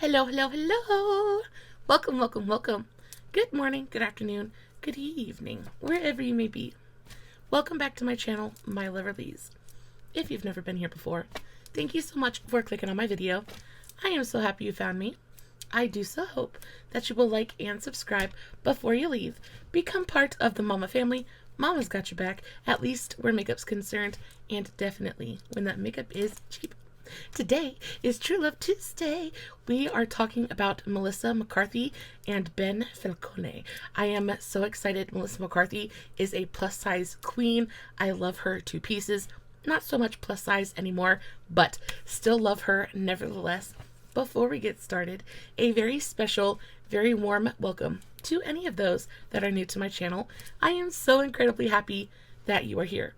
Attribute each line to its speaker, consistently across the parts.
Speaker 1: Hello, hello, hello. Welcome, welcome, welcome. Good morning, good afternoon, good evening, wherever you may be. Welcome back to my channel, My Loverlies. If you've never been here before, thank you so much for clicking on my video. I am so happy you found me. I do so hope that you will like and subscribe before you leave. Become part of the Mama family. Mama's got your back, at least where makeup's concerned, and definitely when that makeup is cheap. Today is True Love Tuesday. We are talking about Melissa McCarthy and Ben Falcone. I am so excited. Melissa McCarthy is a plus size queen. I love her to pieces. Not so much plus size anymore, but still love her nevertheless. Before we get started, a very special, very warm welcome to any of those that are new to my channel. I am so incredibly happy that you are here.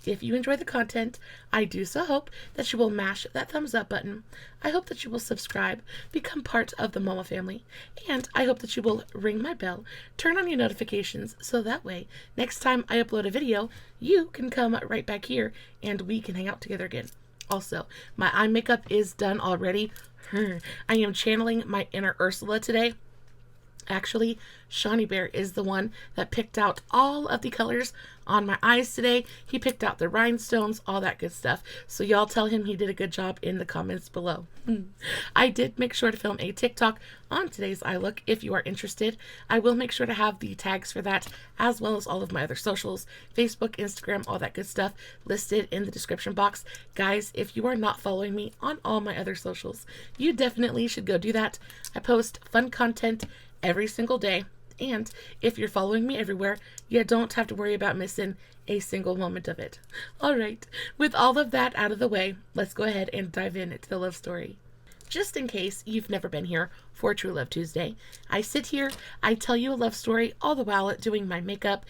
Speaker 1: If you enjoy the content, I do so hope that you will mash that thumbs up button. I hope that you will subscribe, become part of the Mama family, and I hope that you will ring my bell, turn on your notifications, so that way, next time I upload a video, you can come right back here and we can hang out together again. Also, my eye makeup is done already. I am channeling my inner Ursula today. Actually, Shawnee Bear is the one that picked out all of the colors on my eyes today. He picked out the rhinestones, all that good stuff. So y'all tell him he did a good job in the comments below. I did make sure to film a TikTok on today's eye look if you are interested. I will make sure to have the tags for that, as well as all of my other socials, Facebook, Instagram, all that good stuff listed in the description box. Guys, if you are not following me on all my other socials, you definitely should go do that. I post fun content every single day, and if you're following me everywhere, you don't have to worry about missing a single moment of it. Alright, with all of that out of the way, let's go ahead and dive into the love story. Just in case you've never been here for True Love Tuesday, I sit here, I tell you a love story all the while doing my makeup.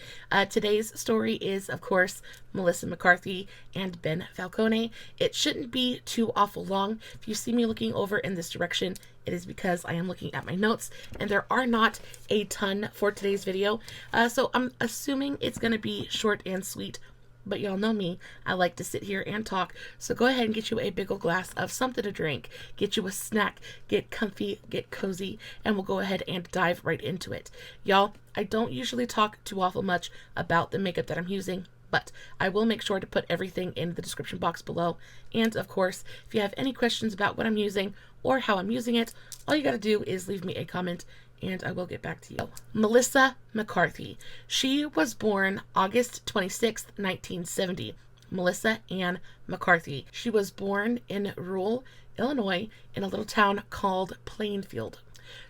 Speaker 1: Today's story is, of course, Melissa McCarthy and Ben Falcone. It shouldn't be too awful long. If you see me looking over in this direction, it is because I am looking at my notes, and there are not a ton for today's video. So I'm assuming it's going to be short and sweet. But y'all know me, I like to sit here and talk, so go ahead and get you a big old glass of something to drink, get you a snack, get comfy, get cozy, and we'll go ahead and dive right into it. Y'all, I don't usually talk too awful much about the makeup that I'm using, but I will make sure to put everything in the description box below. And of course, if you have any questions about what I'm using or how I'm using it, all you gotta do is leave me a comment and I will get back to you. Melissa McCarthy. She was born August 26th, 1970. Melissa Ann McCarthy. She was born in rural Illinois in a little town called Plainfield.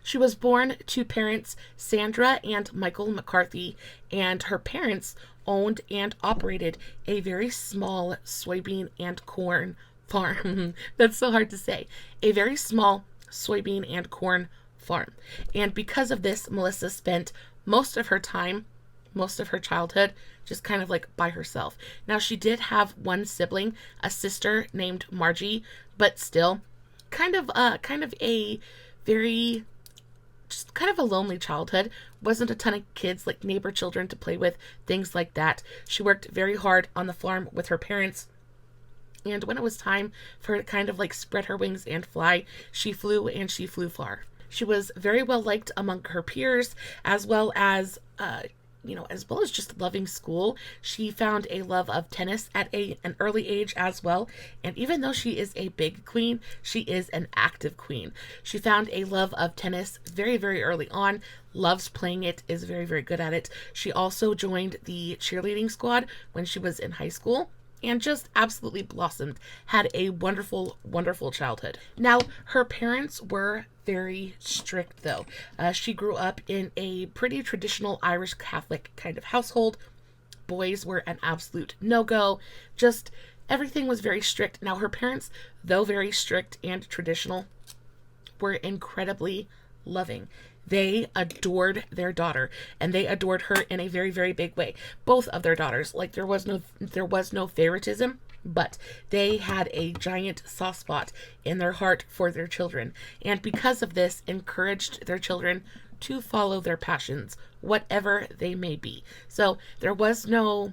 Speaker 1: She was born to parents Sandra and Michael McCarthy, and her parents owned and operated a very small soybean and corn farm. That's so hard to say. A very small soybean and corn farm. And because of this, Melissa spent most of her time, most of her childhood, just kind of like by herself. Now, she did have one sibling, a sister named Margie, but still kind of a very, just kind of a lonely childhood. Wasn't a ton of kids, like neighbor children to play with, things like that. She worked very hard on the farm with her parents. And when it was time for her to kind of like spread her wings and fly, she flew, and she flew far. She was very well liked among her peers, as well as just loving school. She found a love of tennis at an early age as well. And even though she is a big queen, she is an active queen. She found a love of tennis very, very early on, loves playing it, is very, very good at it. She also joined the cheerleading squad when she was in high school, and just absolutely blossomed, had a wonderful, wonderful childhood. Now, her parents were very strict, though. She grew up in a pretty traditional Irish Catholic kind of household. Boys were an absolute no-go. Just everything was very strict. Now, her parents, though very strict and traditional, were incredibly loving. They adored their daughter, and they adored her in a very, very big way. Both of their daughters, like there was no favoritism, but they had a giant soft spot in their heart for their children, and because of this, encouraged their children to follow their passions, whatever they may be. So there was no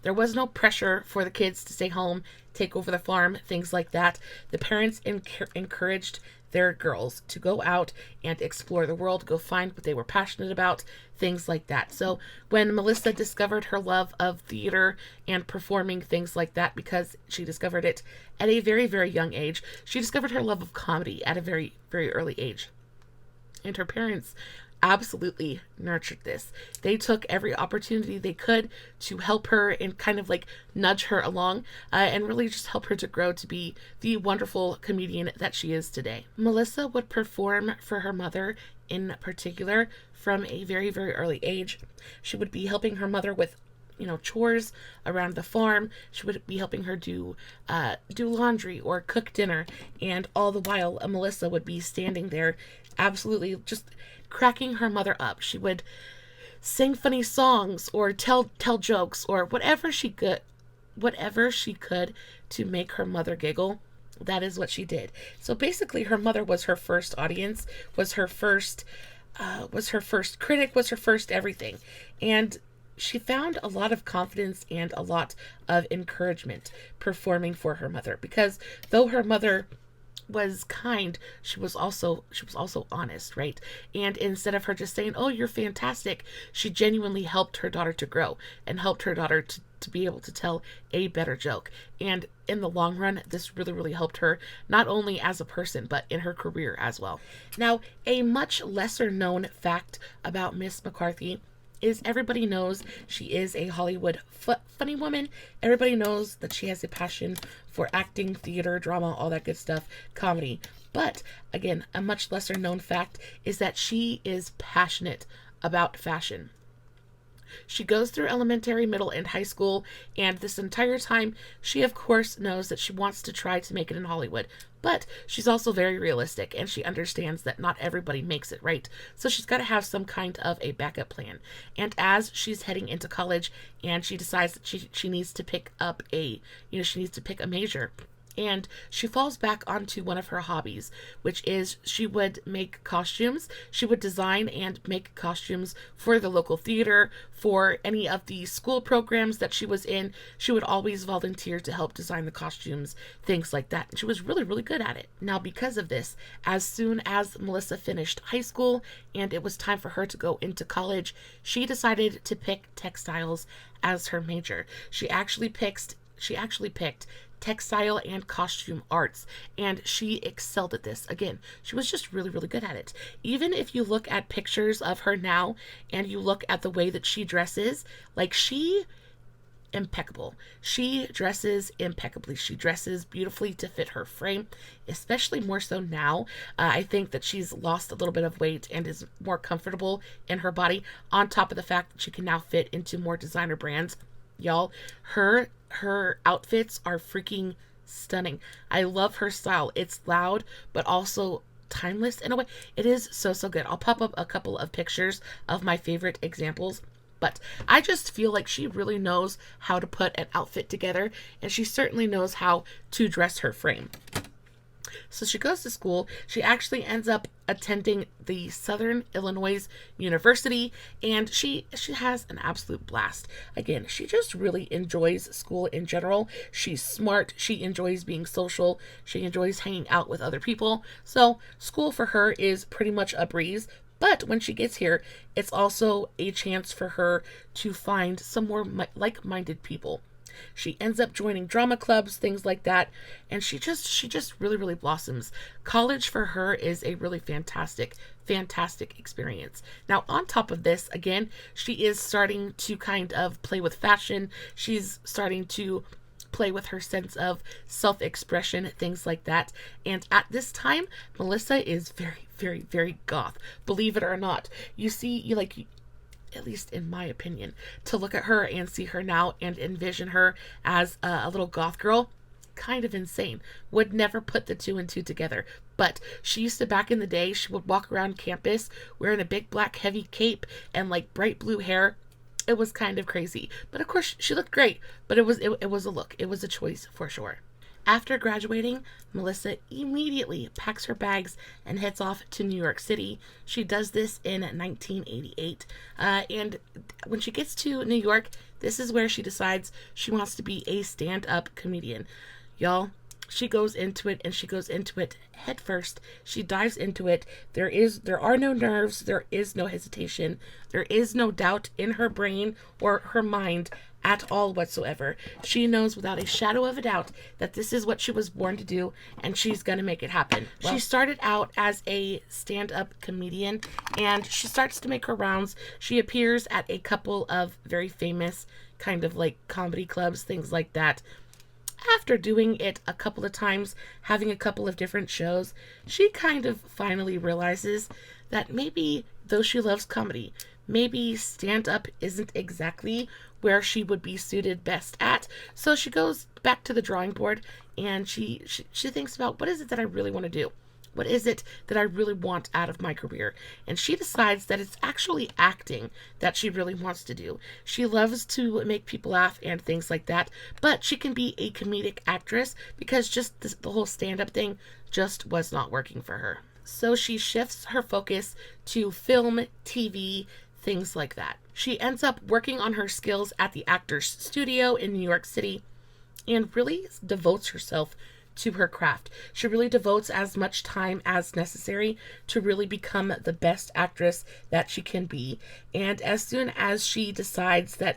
Speaker 1: There was no pressure for the kids to stay home, take over the farm, things like that. The parents encouraged their girls to go out and explore the world, go find what they were passionate about, things like that. So when Melissa discovered her love of theater and performing, things like that, because she discovered it at a very, very young age, she discovered her love of comedy at a very, very early age. And her parents absolutely nurtured this. They took every opportunity they could to help her and kind of like nudge her along and really just help her to grow to be the wonderful comedian that she is today. Melissa would perform for her mother in particular from a very, very early age. She would be helping her mother with chores around the farm. She would be helping her do laundry or cook dinner, and all the while Melissa would be standing there absolutely just cracking her mother up. She would sing funny songs or tell jokes or whatever she could to make her mother giggle. That is what she did. So basically her mother was her first audience, was her first critic, was her first everything. And she found a lot of confidence and a lot of encouragement performing for her mother, because though her mother was kind, she was also honest, right? And instead of her just saying, "Oh, you're fantastic," she genuinely helped her daughter to grow and helped her daughter to be able to tell a better joke. And in the long run, this really, really helped her, not only as a person, but in her career as well. Now, a much lesser known fact about Miss McCarthy is everybody knows she is a Hollywood funny woman. Everybody knows that she has a passion for acting, theater, drama, all that good stuff, comedy. But again, a much lesser known fact is that she is passionate about fashion. She goes through elementary, middle, and high school, and this entire time, she of course knows that she wants to try to make it in Hollywood, but she's also very realistic, and she understands that not everybody makes it, right? So she's got to have some kind of a backup plan. And as she's heading into college, and she decides that she needs to pick up she needs to pick a major, and she falls back onto one of her hobbies, which is she would make costumes. She would design and make costumes for the local theater, for any of the school programs that she was in. She would always volunteer to help design the costumes, things like that. And she was really, really good at it. Now, because of this, as soon as Melissa finished high school and it was time for her to go into college, she decided to pick textiles as her major. She actually picked textile and costume arts, and she excelled at this. Again, she was just really, really good at it. Even if you look at pictures of her now and you look at the way that she dresses, impeccable. She dresses impeccably. She dresses beautifully to fit her frame, especially more so now. I think that she's lost a little bit of weight and is more comfortable in her body, on top of the fact that she can now fit into more designer brands. Y'all, her outfits are freaking stunning. I love her style. It's loud, but also timeless in a way. It is so good. I'll pop up a couple of pictures of my favorite examples, but I just feel like she really knows how to put an outfit together, and she certainly knows how to dress her frame. So she goes to school. She actually ends up attending the Southern Illinois University, and she has an absolute blast. Again, she just really enjoys school in general. She's smart. She enjoys being social. She enjoys hanging out with other people. So school for her is pretty much a breeze. But when she gets here, it's also a chance for her to find some more like-minded people. She ends up joining drama clubs, things like that, and she just really, really blossoms. College for her is a really fantastic experience. Now, on top of this, again, she is starting to kind of play with fashion. She's starting to play with her sense of self-expression, things like that. And at this time, Melissa is very, very, very goth. Believe it or not. At least in my opinion, to look at her and see her now and envision her as a little goth girl, kind of insane. Would never put the two and two together. But she used to, back in the day, she would walk around campus wearing a big black heavy cape and bright blue hair. It was kind of crazy. But of course, she looked great. But it was a look. It was a choice for sure. After graduating, Melissa immediately packs her bags and heads off to New York City. She does this in 1988. And when she gets to New York, this is where she decides she wants to be a stand-up comedian. Y'all, she goes into it, and she goes into it head first. She dives into it. There are no nerves. There is no hesitation. There is no doubt in her brain or her mind at all whatsoever. She knows without a shadow of a doubt that this is what she was born to do, and she's gonna make it happen. Well, she started out as a stand-up comedian, and she starts to make her rounds. She appears at a couple of very famous kind of like comedy clubs, things like that. After doing it a couple of times, having a couple of different shows, she kind of finally realizes that maybe, though she loves comedy, maybe stand-up isn't exactly where she would be suited best at. So she goes back to the drawing board, and she thinks about, what is it that I really want to do? What is it that I really want out of my career? And she decides that it's actually acting that she really wants to do. She loves to make people laugh and things like that, but she can be a comedic actress because just the whole stand-up thing just was not working for her. So she shifts her focus to film, TV, things like that. She ends up working on her skills at the Actors Studio in New York City and really devotes herself to her craft. She really devotes as much time as necessary to really become the best actress that she can be. And as soon as she decides that,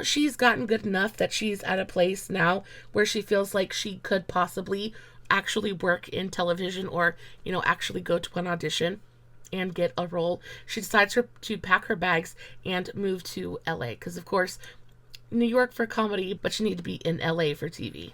Speaker 1: she's gotten good enough, that she's at a place now where she feels like she could possibly actually work in television or, actually go to an audition and get a role, she decides to pack her bags and move to LA. Because, of course, New York for comedy, but you need to be in LA for TV.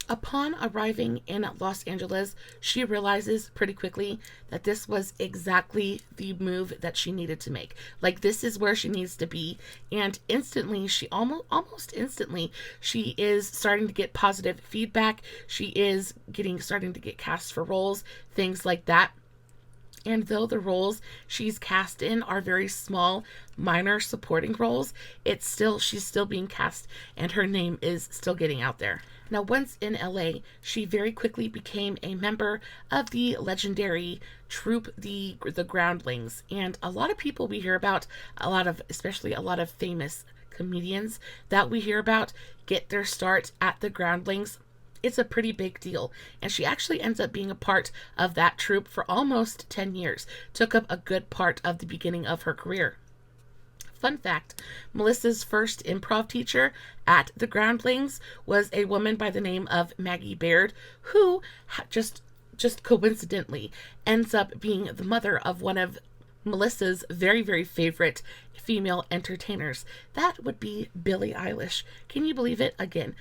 Speaker 1: Upon arriving in Los Angeles, she realizes pretty quickly that this was exactly the move that she needed to make. Like, this is where she needs to be. And instantly, she almost instantly, she is starting to get positive feedback. She is starting to get cast for roles, things like that. And though the roles she's cast in are very small, minor supporting roles, she's still being cast, and her name is still getting out there. Now, once in LA, she very quickly became a member of the legendary troupe, the Groundlings. And a lot of people we hear about, especially a lot of famous comedians that we hear about, get their start at the Groundlings. It's a pretty big deal, and she actually ends up being a part of that troupe for almost 10 years. Took up a good part of the beginning of her career. Fun fact, Melissa's first improv teacher at the Groundlings was a woman by the name of Maggie Baird, who just coincidentally ends up being the mother of one of Melissa's very, very favorite female entertainers. That would be Billie Eilish. Can you believe it? Again,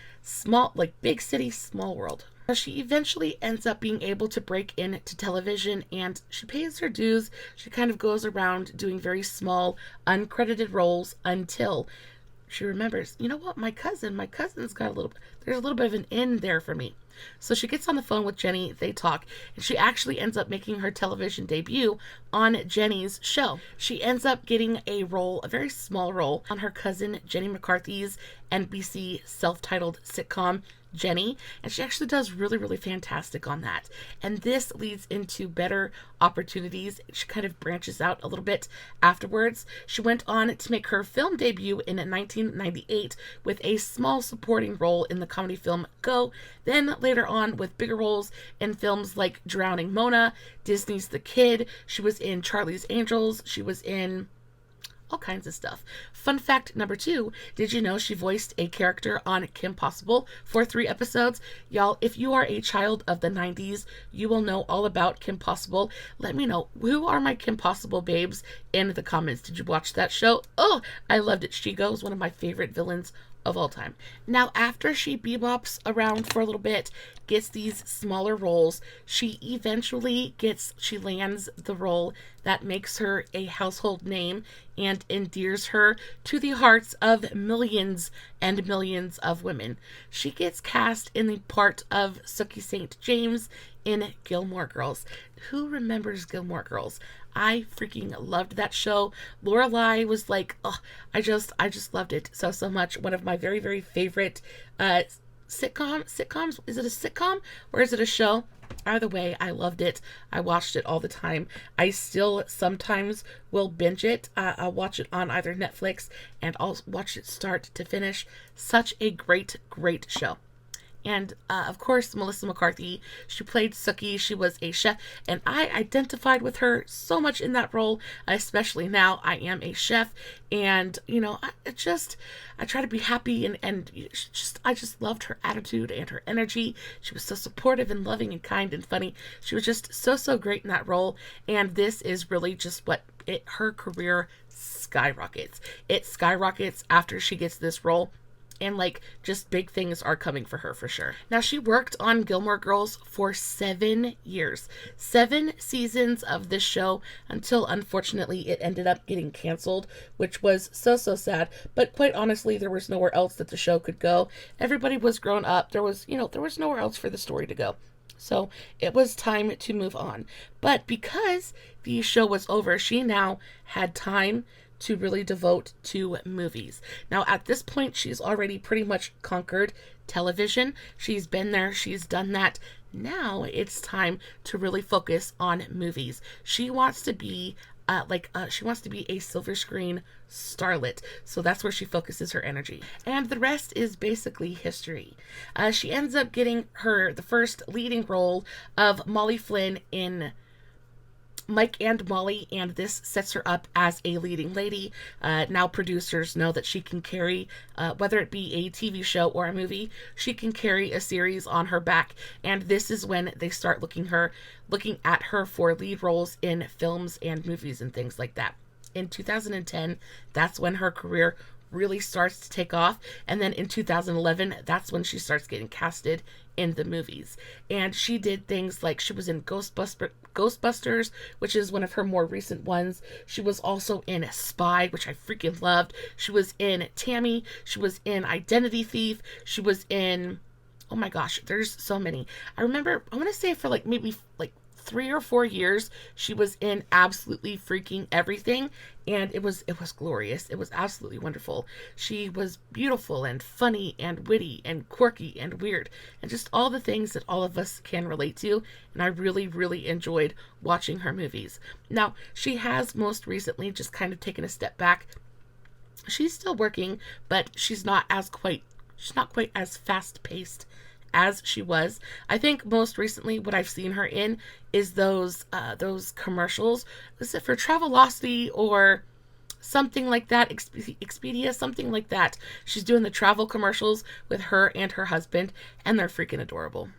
Speaker 1: big city, small world. She eventually ends up being able to break into television, and she pays her dues. She kind of goes around doing very small, uncredited roles until she remembers, you know what, my cousin's got there's a little bit of an in there for me. So she gets on the phone with Jenny, they talk, and she actually ends up making her television debut on Jenny's show. She ends up getting a very small role, on her cousin Jenny McCarthy's NBC self-titled sitcom, Jenny, and she actually does really, really fantastic on that. And this leads into better opportunities. She kind of branches out a little bit afterwards. She went on to make her film debut in 1998 with a small supporting role in the comedy film Go. Then later on with bigger roles in films like Drowning Mona, Disney's The Kid. She was in Charlie's Angels. She was in all kinds of stuff. Fun fact number 2, did you know she voiced a character on Kim Possible for 3 episodes? Y'all, if you are a child of the 90s, you will know all about Kim Possible. Let me know, who are my Kim Possible babes in the comments. Did you watch that show? Oh, I loved it. She goes, one of my favorite villains of all time. Now, after she bebops around for a little bit, gets these smaller roles, she lands the role that makes her a household name and endears her to the hearts of millions and millions of women. She gets cast in the part of Sookie St. James in Gilmore Girls. Who remembers Gilmore Girls? I freaking loved that show. Lorelai was like, oh, I just loved it so much. One of my very, very favorite sitcoms. Is it a sitcom or is it a show? Either way, I loved it. I watched it all the time. I still sometimes will binge it. I'll watch it on either Netflix and I'll watch it start to finish. Such a great, great show. And, of course, Melissa McCarthy, she played Sookie. She was a chef, and I identified with her so much in that role, especially now I am a chef, and, you know, I try to be happy, and I just loved her attitude and her energy. She was so supportive and loving and kind and funny. She was just so great in that role, and this is really just her career skyrockets. It skyrockets after she gets this role. And, like, just big things are coming for her for sure. Now, she worked on Gilmore Girls for 7 years. 7 seasons of this show until, unfortunately, it ended up getting canceled, which was so sad. But quite honestly, there was nowhere else that the show could go. Everybody was grown up. There was nowhere else for the story to go. So it was time to move on. But because the show was over, she now had time to really devote to movies. Now, at this point, she's already pretty much conquered television. She's been there. She's done that. Now it's time to really focus on movies. She wants to be a silver screen starlet. So that's where she focuses her energy. And the rest is basically history. She ends up getting the first leading role of Molly Flynn in Mike and Molly, and this sets her up as a leading lady. Now producers know that she can carry, whether it be a TV show or a movie, she can carry a series on her back. And this is when they start looking at her for lead roles in films and movies and things like that. In 2010, that's when her career really starts to take off. And then in 2011, that's when she starts getting casted in the movies. And she did things like she was in Ghostbusters, which is one of her more recent ones. She was also in Spy, which I freaking loved. She was in Tammy. She was in Identity Thief. She was in, oh my gosh, there's so many. I want to say for maybe 3 or 4 years, she was in absolutely freaking everything, and it was glorious. It was absolutely wonderful. She was beautiful and funny and witty and quirky and weird, and just all the things that all of us can relate to, and I really enjoyed watching her movies. Now, she has most recently just kind of taken a step back. She's still working, but she's not quite as fast-paced as she was. I think most recently what I've seen her in is those commercials. Is it for Travelocity or something like that? Expedia, something like that. She's doing the travel commercials with her and her husband, and they're freaking adorable.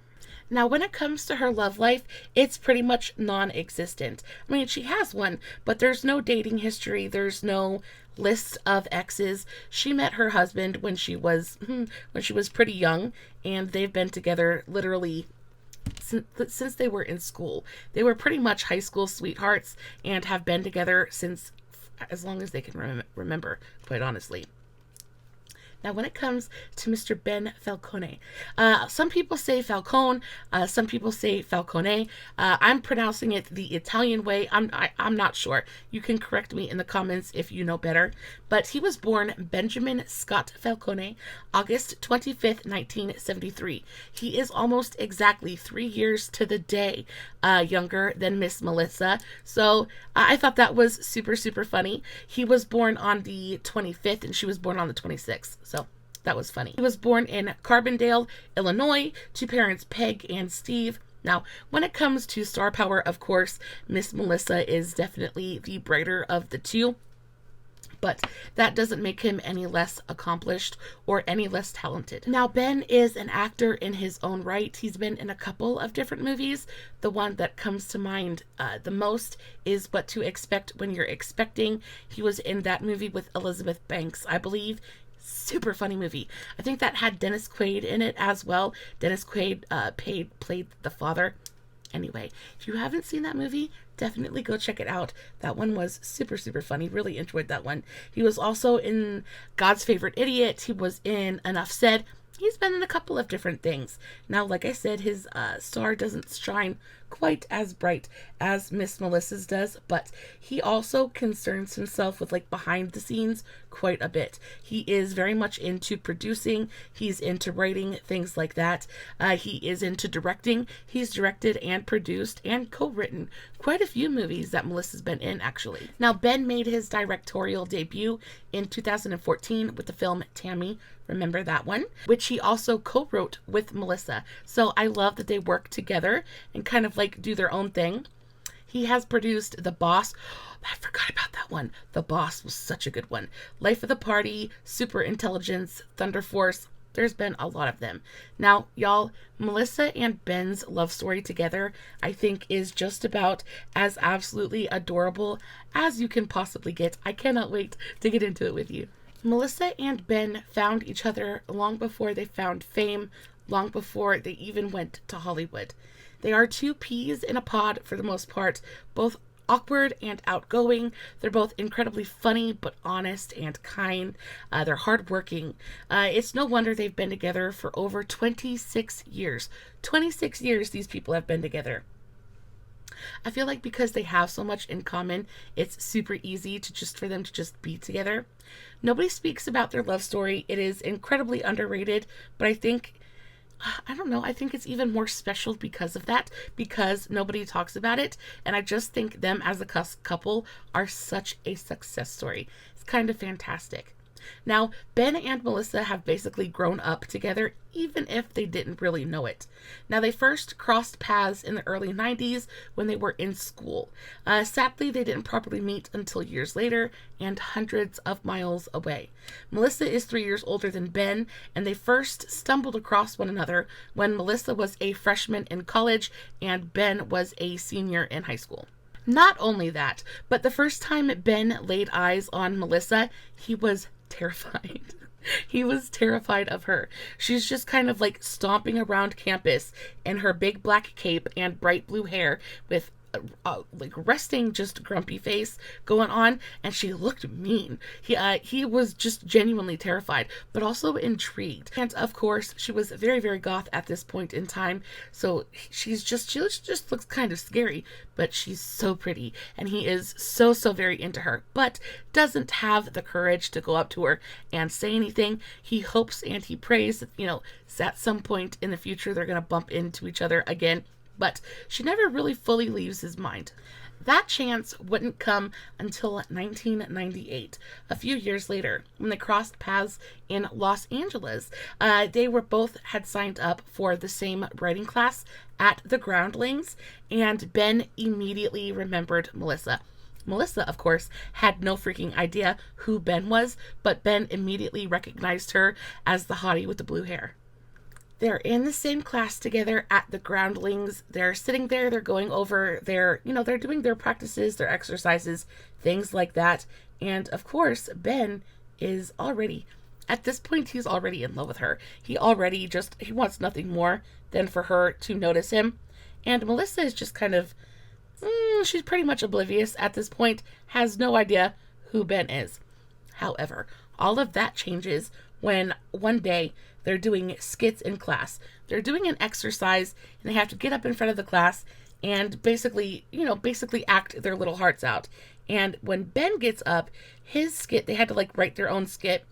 Speaker 1: Now, when it comes to her love life, it's pretty much non-existent. I mean, she has one, but there's no dating history. There's no list of exes. She met her husband when she was pretty young, and they've been together literally since they were in school. They were pretty much high school sweethearts and have been together since as long as they can remember, quite honestly. Now, when it comes to Mr. Ben Falcone, some people say Falcone, some people say Falcone. I'm pronouncing it the Italian way. I'm not sure. You can correct me in the comments if you know better. But he was born Benjamin Scott Falcone, August 25th, 1973. He is almost exactly 3 years to the day younger than Miss Melissa. So I thought that was super funny. He was born on the 25th and she was born on the 26th. So that was funny. He was born in Carbondale, Illinois, to parents Peg and Steve. Now, when it comes to star power, of course, Miss Melissa is definitely the brighter of the two. But that doesn't make him any less accomplished or any less talented. Now, Ben is an actor in his own right. He's been in a couple of different movies. The one that comes to mind the most is What to Expect When You're Expecting. He was in that movie with Elizabeth Banks, I believe. Super funny movie. I think that had Dennis Quaid in it as well. Dennis Quaid played the father. Anyway, if you haven't seen that movie, definitely go check it out. That one was super funny. Really enjoyed that one. He was also in God's Favorite Idiot. He was in Enough Said. He's been in a couple of different things. Now, like I said, his star doesn't shine quite as bright as Miss Melissa's does, but he also concerns himself with like behind the scenes quite a bit. He is very much into producing. He's into writing, things like that. He is into directing. He's directed and produced and co-written quite a few movies that Melissa's been in, actually. Now, Ben made his directorial debut in 2014 with the film Tammy. Remember that one? Which he also co-wrote with Melissa. So I love that they work together and kind of like do their own thing. He has produced The Boss. I forgot about that one. The Boss was such a good one. Life of the Party, Super Intelligence, Thunder Force. There's been a lot of them. Now, y'all, Melissa and Ben's love story together, I think, is just about as absolutely adorable as you can possibly get. I cannot wait to get into it with you. Melissa and Ben found each other long before they found fame, long before they even went to Hollywood. They are two peas in a pod for the most part, both awkward and outgoing. They're both incredibly funny, but honest and kind. They're hardworking. It's no wonder they've been together for over 26 years. 26 years these people have been together. I feel like because they have so much in common, it's super easy for them to just be together. Nobody speaks about their love story. It is incredibly underrated, but I think it's even more special because of that, because nobody talks about it. And I just think them as a couple are such a success story. It's kind of fantastic. Now, Ben and Melissa have basically grown up together, even if they didn't really know it. Now, they first crossed paths in the early 90s when they were in school. Sadly, they didn't properly meet until years later and hundreds of miles away. Melissa is 3 years older than Ben, and they first stumbled across one another when Melissa was a freshman in college and Ben was a senior in high school. Not only that, but the first time Ben laid eyes on Melissa, he was terrified. He was terrified of her. She's just kind of like stomping around campus in her big black cape and bright blue hair with like resting just grumpy face going on, and she looked mean. He was just genuinely terrified, but also intrigued. And of course, she was very, very goth at this point in time, so she just looks kind of scary, but she's so pretty, and he is so very into her, but doesn't have the courage to go up to her and say anything. He hopes and he prays that, at some point in the future they're gonna bump into each other again. But she never really fully leaves his mind. That chance wouldn't come until 1998, a few years later, when they crossed paths in Los Angeles. They both had signed up for the same writing class at the Groundlings, and Ben immediately remembered Melissa. Melissa, of course, had no freaking idea who Ben was, but Ben immediately recognized her as the hottie with the blue hair. They're in the same class together at the Groundlings. They're sitting there, they're going over they're doing their practices, their exercises, things like that. And of course, Ben is at this point, he's already in love with her. He wants nothing more than for her to notice him. And Melissa is just kind of, she's pretty much oblivious at this point, has no idea who Ben is. However, all of that changes when one day they're doing skits in class. They're doing an exercise, and they have to get up in front of the class and basically act their little hearts out. And when Ben gets up, his skit, they had to write their own skit,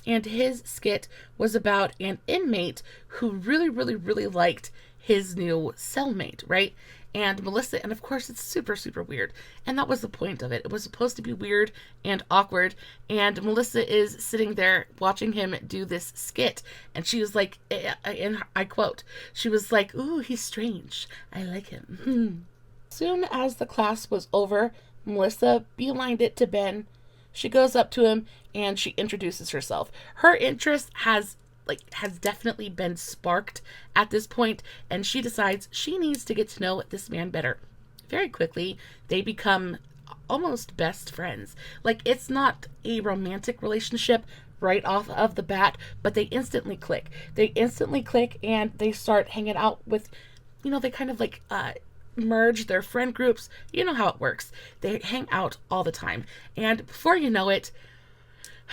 Speaker 1: and his skit was about an inmate who really, really, really liked his new cellmate, right? And Melissa, and of course it's super, super weird. And that was the point of it. It was supposed to be weird and awkward. And Melissa is sitting there watching him do this skit. And she was like, and I quote, she was like, "Ooh, he's strange. I like him." Soon as the class was over, Melissa beelined it to Ben. She goes up to him and she introduces herself. Her interest has definitely been sparked at this point, and she decides she needs to get to know this man better. Very quickly, they become almost best friends. It's not a romantic relationship right off of the bat, but they instantly click. And they start hanging out with, they kind of merge their friend groups. You know how it works. They hang out all the time. And before you know it,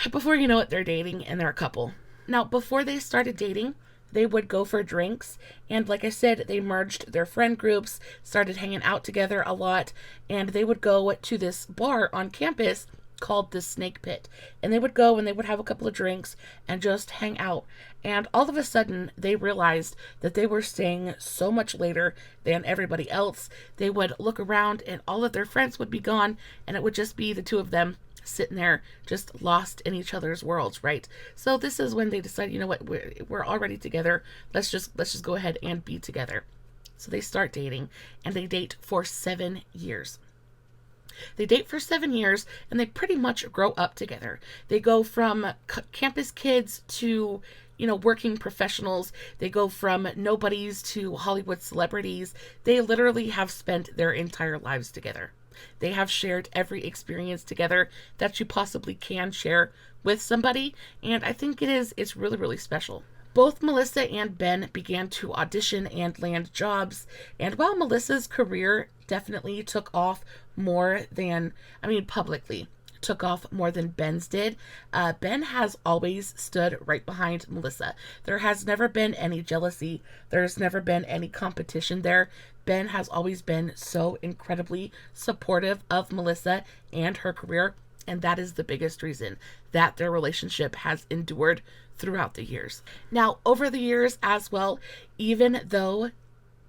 Speaker 1: they're dating and they're a couple. Now, before they started dating, they would go for drinks. And like I said, they merged their friend groups, started hanging out together a lot, and they would go to this bar on campus called the Snake Pit. And they would go and they would have a couple of drinks and just hang out. And all of a sudden, they realized that they were staying so much later than everybody else. They would look around and all of their friends would be gone, and it would just be the two of them sitting there just lost in each other's worlds, right? So this is when they decided, you know what, we're already together. Let's just go ahead and be together. So they start dating, and they date for 7 years. They date for 7 years, and they pretty much grow up together. They go from campus kids to, you know, working professionals. They go from nobodies to Hollywood celebrities. They literally have spent their entire lives together. They have shared every experience together that you possibly can share with somebody, and I think it's really, really special. Both Melissa and Ben began to audition and land jobs, and while Melissa's career definitely took off more than, publicly took off more than Ben's did, Ben has always stood right behind Melissa. There has never been any jealousy. There's never been any competition there. Ben has always been so incredibly supportive of Melissa and her career, and that is the biggest reason that their relationship has endured throughout the years. Now, over the years as well, even though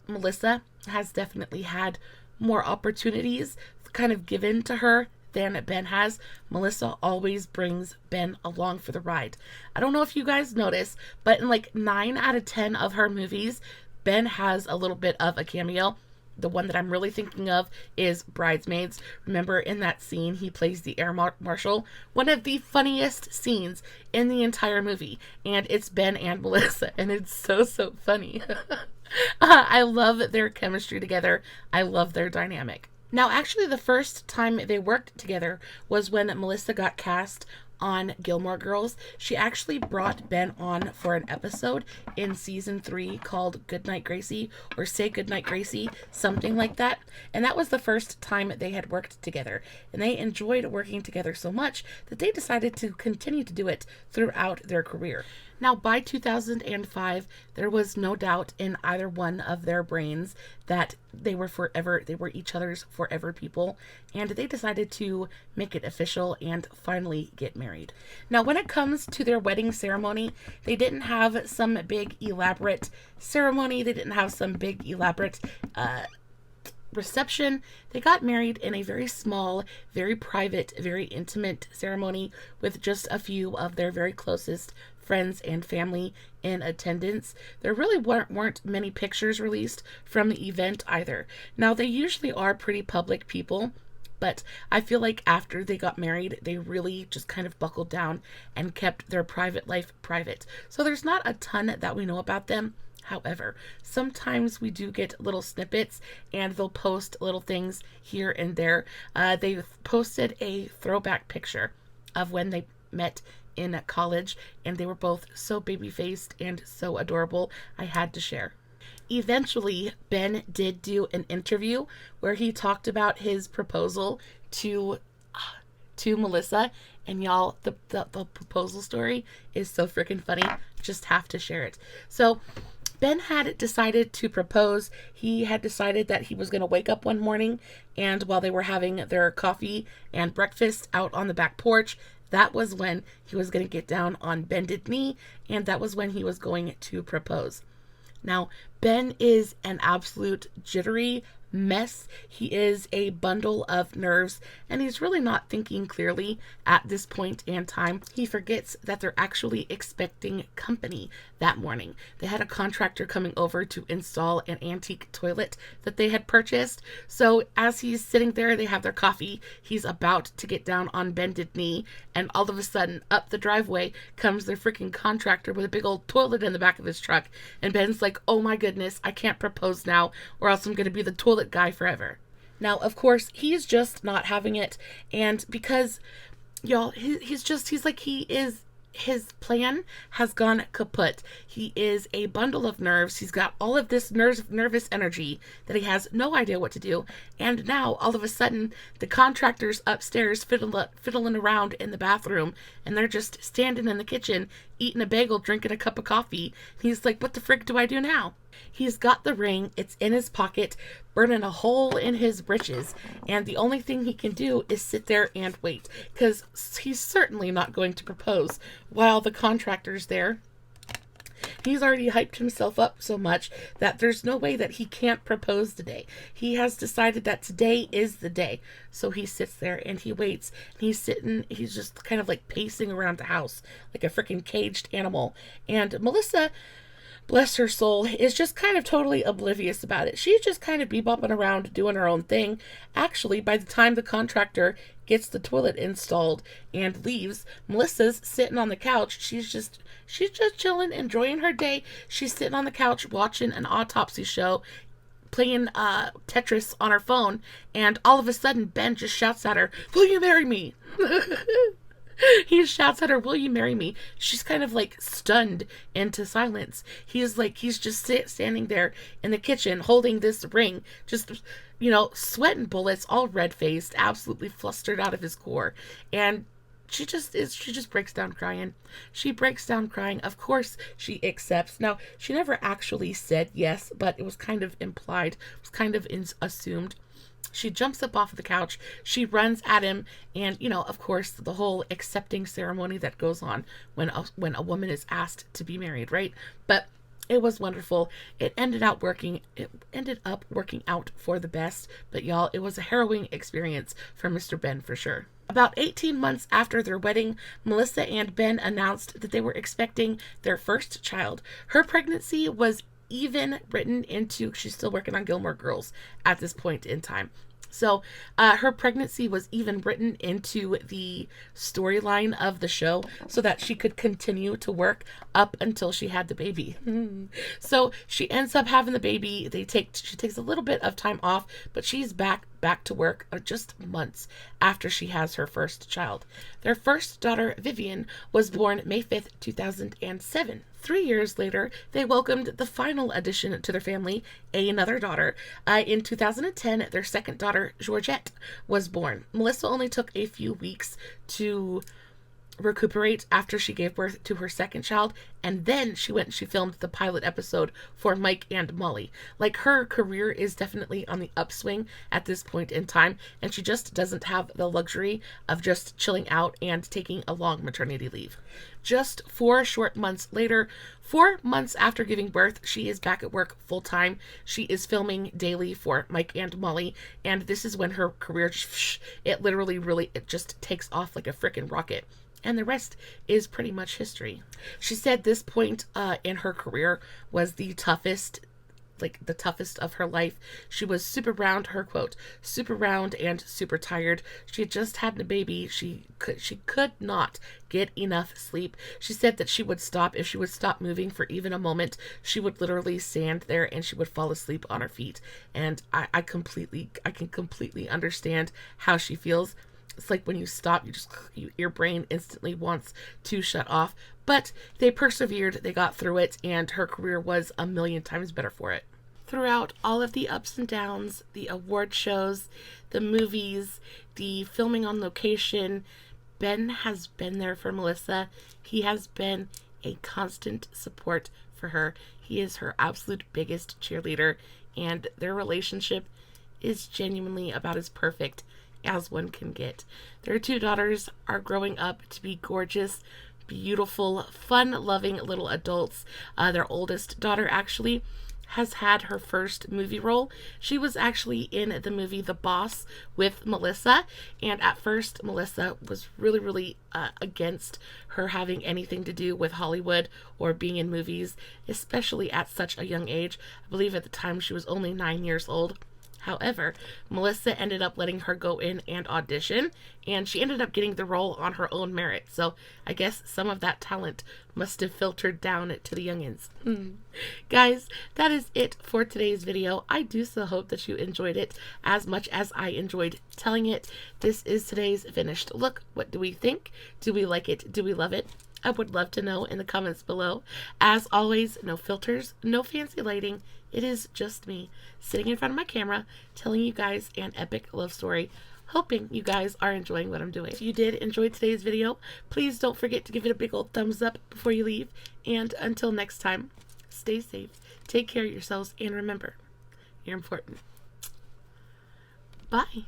Speaker 1: Melissa has definitely had more opportunities kind of given to her than Ben has, Melissa always brings Ben along for the ride. I don't know if you guys notice, but in like 9 out of 10 of her movies, Ben has a little bit of a cameo. The one that I'm really thinking of is Bridesmaids. Remember in that scene, he plays the air marshal. One of the funniest scenes in the entire movie. And it's Ben and Melissa. And it's so funny. I love their chemistry together. I love their dynamic. Now, actually, the first time they worked together was when Melissa got cast on Gilmore Girls. She actually brought Ben on for an episode in season 3 called Goodnight Gracie, or Say Goodnight Gracie, something like that. And that was the first time they had worked together. And they enjoyed working together so much that they decided to continue to do it throughout their career. Now, by 2005, there was no doubt in either one of their brains that they were each other's forever people, and they decided to make it official and finally get married. Now, when it comes to their wedding ceremony, they didn't have some big elaborate ceremony. They didn't have some big elaborate reception. They got married in a very small, very private, very intimate ceremony with just a few of their very closest friends and family in attendance. There really weren't many pictures released from the event either. Now, they usually are pretty public people, but I feel like after they got married, they really just kind of buckled down and kept their private life private. So there's not a ton that we know about them. However, sometimes we do get little snippets, and they'll post little things here and there. They posted a throwback picture of when they met in college, and they were both so baby-faced and so adorable. I had to share. Eventually, Ben did do an interview where he talked about his proposal to Melissa, and y'all, the proposal story is so freaking funny. Just have to share it. So Ben had decided to propose. He had decided that he was going to wake up one morning, and while they were having their coffee and breakfast out on the back porch, that was when he was going to get down on bended knee, and that was when he was going to propose. Now, Ben is an absolute jittery mess. He is a bundle of nerves, and he's really not thinking clearly at this point in time. He forgets that they're actually expecting company that morning. They had a contractor coming over to install an antique toilet that they had purchased. So as he's sitting there, they have their coffee. He's about to get down on bended knee, and all of a sudden, up the driveway comes their freaking contractor with a big old toilet in the back of his truck. And Ben's like, oh my goodness, I can't propose now, or else I'm going to be the toilet guy forever. Now, of course, he's just not having it, and because y'all, he is his plan has gone kaput. He is a bundle of nerves. He's got all of this nervous energy that he has no idea what to do. And now, all of a sudden, the contractor's upstairs fiddling around in the bathroom, and they're just standing in the kitchen, eating a bagel, drinking a cup of coffee. He's like, what the frick do I do now? He's got the ring. It's in his pocket, burning a hole in his britches. And the only thing he can do is sit there and wait, because he's certainly not going to propose while the contractor's there. He's already hyped himself up so much that there's no way that he can't propose today. He has decided that today is the day. So he sits there and he waits. He's sitting, he's just kind of like pacing around the house like a freaking caged animal. And Melissa, bless her soul, is just kind of totally oblivious about it. She's just kind of bebopping around doing her own thing. Actually, by the time the contractor gets the toilet installed and leaves, Melissa's sitting on the couch. She's just chilling, enjoying her day. She's sitting on the couch watching an autopsy show, playing Tetris on her phone, and all of a sudden Ben just shouts at her, "Will you marry me?" He shouts at her, "Will you marry me?" She's kind of like stunned into silence. He's just standing there in the kitchen holding this ring, just, you know, sweating bullets, all red-faced, absolutely flustered out of his core. And she just breaks down crying. She breaks down crying. Of course she accepts. Now, she never actually said yes, but it was kind of implied. It was kind of assumed. She jumps up off of the couch. She runs at him. And, you know, of course, the whole accepting ceremony that goes on when a woman is asked to be married, right? But it was wonderful. It ended up working out for the best. But y'all, it was a harrowing experience for Mr. Ben for sure. About 18 months after their wedding, Melissa and Ben announced that they were expecting their first child. Her pregnancy was even written into, she's still working on Gilmore Girls at this point in time. So her pregnancy was even written into the storyline of the show so that she could continue to work up until she had the baby. So she ends up having the baby. She takes a little bit of time off, but she's back to work just months after she has her first child. Their first daughter, Vivian, was born May 5th, 2007. 3 years later, they welcomed the final addition to their family, another daughter. In 2010, their second daughter, Georgette, was born. Melissa only took a few weeks to recuperate after she gave birth to her second child, and then she filmed the pilot episode for Mike and Molly. Like, her career is definitely on the upswing at this point in time, and she just doesn't have the luxury of just chilling out and taking a long maternity leave. Just 4 short months later, 4 months after giving birth, she is back at work full time. She is filming daily for Mike and Molly, and this is when her career it just takes off like a freaking rocket. And the rest is pretty much history. She said this point in her career was the toughest of her life. She was super round, her quote, super round and super tired. She had just had a baby. She could not get enough sleep. She said that if she would stop moving for even a moment, she would literally stand there and she would fall asleep on her feet. And I can completely understand how she feels. It's like when you stop, your brain instantly wants to shut off. But they persevered, they got through it, and her career was a million times better for it. Throughout all of the ups and downs, the award shows, the movies, the filming on location, Ben has been there for Melissa. He has been a constant support for her. He is her absolute biggest cheerleader, and their relationship is genuinely about as perfect as one can get. Their 2 daughters are growing up to be gorgeous, beautiful, fun-loving little adults. Their oldest daughter actually has had her first movie role. She was actually in the movie The Boss with Melissa, and at first Melissa was really against her having anything to do with Hollywood or being in movies, especially at such a young age. I believe at the time she was only 9 years old. However, Melissa ended up letting her go in and audition, and she ended up getting the role on her own merit. So I guess some of that talent must have filtered down to the youngins. Guys, that is it for today's video. I do so hope that you enjoyed it as much as I enjoyed telling it. This is today's finished look. What do we think? Do we like it? Do we love it? I would love to know in the comments below. As always, no filters, no fancy lighting. It is just me sitting in front of my camera telling you guys an epic love story. Hoping you guys are enjoying what I'm doing. If you did enjoy today's video, please don't forget to give it a big old thumbs up before you leave. And until next time, stay safe, take care of yourselves, and remember, you're important. Bye.